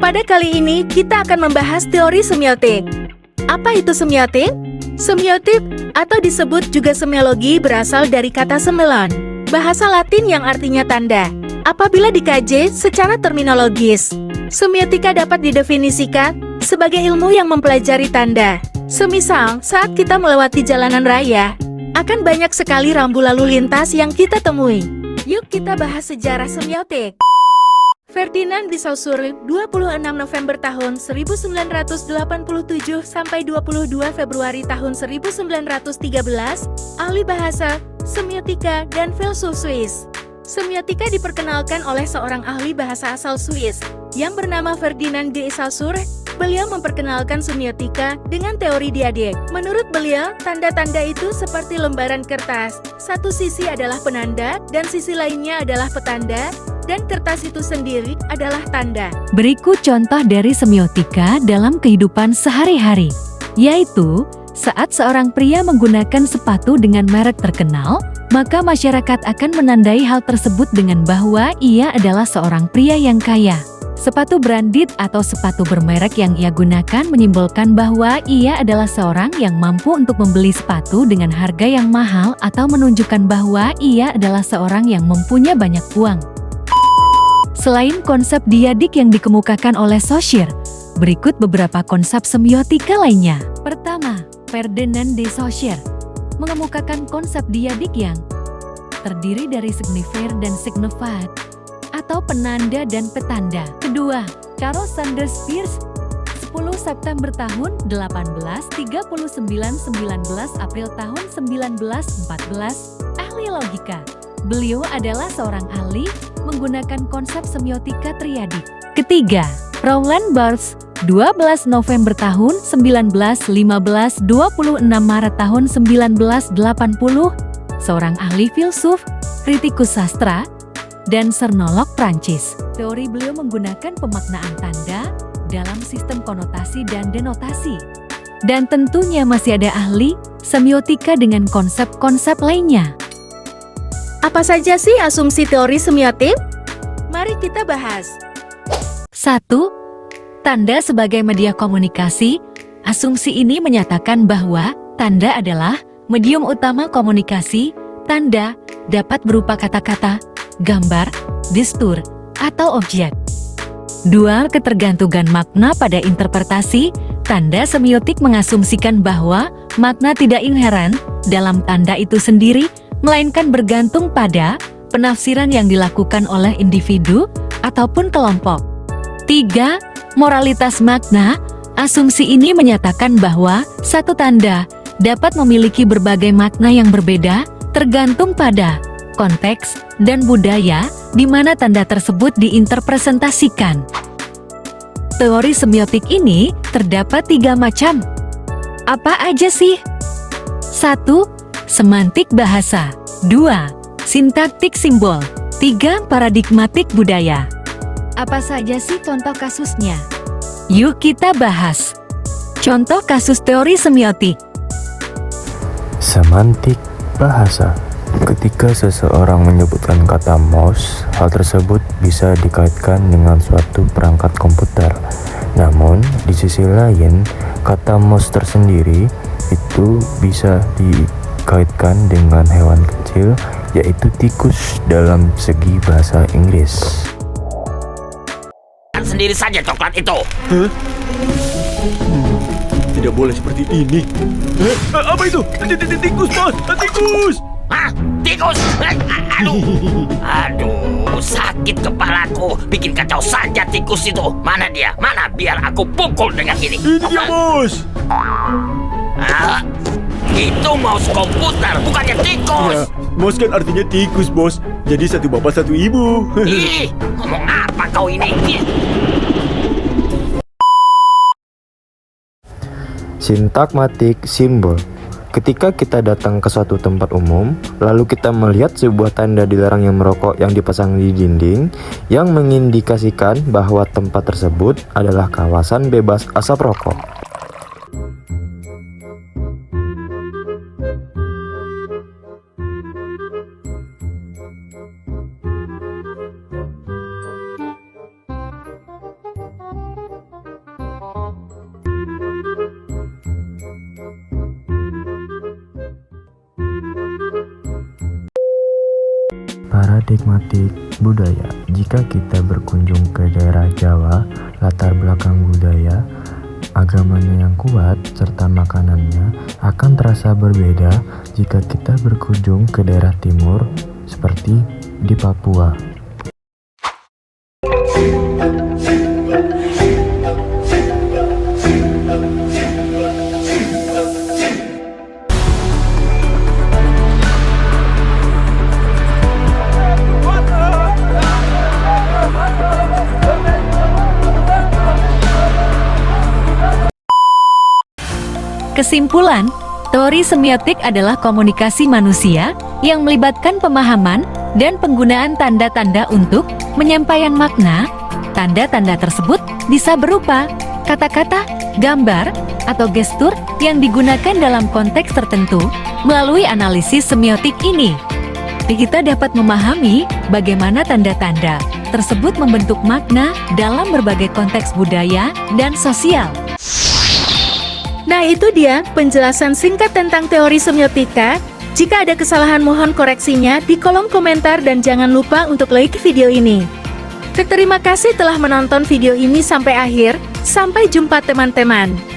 Pada kali ini, kita akan membahas teori semiotik. Apa itu semiotik? Semiotik, atau disebut juga semiologi, berasal dari kata semellon, bahasa Latin yang artinya tanda. Apabila dikaji secara terminologis, semiotika dapat didefinisikan sebagai ilmu yang mempelajari tanda. Semisal, saat kita melewati jalanan raya, akan banyak sekali rambu lalu lintas yang kita temui. Yuk kita bahas sejarah semiotik. Ferdinand de Saussure, 26 November tahun 1987 sampai 22 Februari tahun 1913, ahli bahasa, semiotika, dan filsuf Swiss. Semiotika diperkenalkan oleh seorang ahli bahasa asal Swiss yang bernama Ferdinand de Saussure. Beliau memperkenalkan semiotika dengan teori diadik. Menurut beliau, tanda-tanda itu seperti lembaran kertas. Satu sisi adalah penanda dan sisi lainnya adalah petanda, dan kertas itu sendiri adalah tanda. Berikut contoh dari semiotika dalam kehidupan sehari-hari, yaitu saat seorang pria menggunakan sepatu dengan merek terkenal, maka masyarakat akan menandai hal tersebut dengan bahwa ia adalah seorang pria yang kaya. Sepatu branded atau sepatu bermerek yang ia gunakan menyimbolkan bahwa ia adalah seorang yang mampu untuk membeli sepatu dengan harga yang mahal atau menunjukkan bahwa ia adalah seorang yang mempunyai banyak uang. Selain konsep diadik yang dikemukakan oleh Saussure, berikut beberapa konsep semiotika lainnya. Pertama, Ferdinand de Saussure mengemukakan konsep diadik yang terdiri dari signifier dan signified, atau penanda dan petanda. Kedua, Carl Sanders Peirce, 10 September tahun 1839, 19 April tahun 1914, ahli logika. Beliau adalah seorang ahli menggunakan konsep semiotika triadik. Ketiga, Roland Barthes, 12 November tahun 1915, 26 Maret tahun 1980, seorang ahli filsuf, kritikus sastra, dan sernolog Prancis. Teori beliau menggunakan pemaknaan tanda dalam sistem konotasi dan denotasi. Dan tentunya masih ada ahli semiotika dengan konsep-konsep lainnya. Apa saja sih asumsi teori semiotik? Mari kita bahas. 1. Tanda sebagai media komunikasi. Asumsi ini menyatakan bahwa tanda adalah medium utama komunikasi. Tanda dapat berupa kata-kata, gambar, gestur, atau objek. 2. Ketergantungan makna pada interpretasi. Tanda semiotik mengasumsikan bahwa makna tidak inheren dalam tanda itu sendiri, melainkan bergantung pada penafsiran yang dilakukan oleh individu ataupun kelompok. 3. Moralitas makna. Asumsi ini menyatakan bahwa satu tanda dapat memiliki berbagai makna yang berbeda tergantung pada konteks dan budaya di mana tanda tersebut diinterpresentasikan. Teori semiotik ini terdapat 3 macam. Apa aja sih? 1. Semantik bahasa. 2. Sintaktik simbol. 3. Paradigmatik budaya. Apa saja sih contoh kasusnya? Yuk kita bahas. Contoh kasus teori semiotik. Semantik bahasa. Ketika seseorang menyebutkan kata mouse, hal tersebut bisa dikaitkan dengan suatu perangkat komputer. Namun, di sisi lain, kata mouse tersendiri itu bisa dikaitkan dengan hewan kecil, yaitu tikus dalam segi bahasa Inggris. Sendiri saja coklat itu. Tidak boleh seperti ini. Apa itu? Tikus, bos! Tikus! Hah? Tikus? Aduh, sakit kepalaku. Bikin kacau saja tikus itu. Mana dia? Mana? Biar aku pukul dengan ini. Ini dia, bos! Itu mouse komputer, bukannya tikus. Ya, mouse kan artinya tikus, bos. Jadi satu bapak satu ibu. Ih, ngomong apa kau ini? Sintakmatik simbol. Ketika kita datang ke suatu tempat umum, lalu kita melihat sebuah tanda dilarang yang merokok yang dipasang di dinding, yang mengindikasikan bahwa tempat tersebut adalah kawasan bebas asap rokok. Paradigmatik budaya. Jika kita berkunjung ke daerah Jawa, latar belakang budaya, agamanya yang kuat, serta makanannya akan terasa berbeda jika kita berkunjung ke daerah timur, seperti di Papua. Kesimpulan, teori semiotik adalah komunikasi manusia yang melibatkan pemahaman dan penggunaan tanda-tanda untuk menyampaikan makna. Tanda-tanda tersebut bisa berupa kata-kata, gambar, atau gestur yang digunakan dalam konteks tertentu. Melalui analisis semiotik ini, kita dapat memahami bagaimana tanda-tanda tersebut membentuk makna dalam berbagai konteks budaya dan sosial. Nah, itu dia penjelasan singkat tentang teori semiotika. Jika ada kesalahan, mohon koreksinya di kolom komentar dan jangan lupa untuk like video ini. Terima kasih telah menonton video ini sampai akhir. Sampai jumpa teman-teman.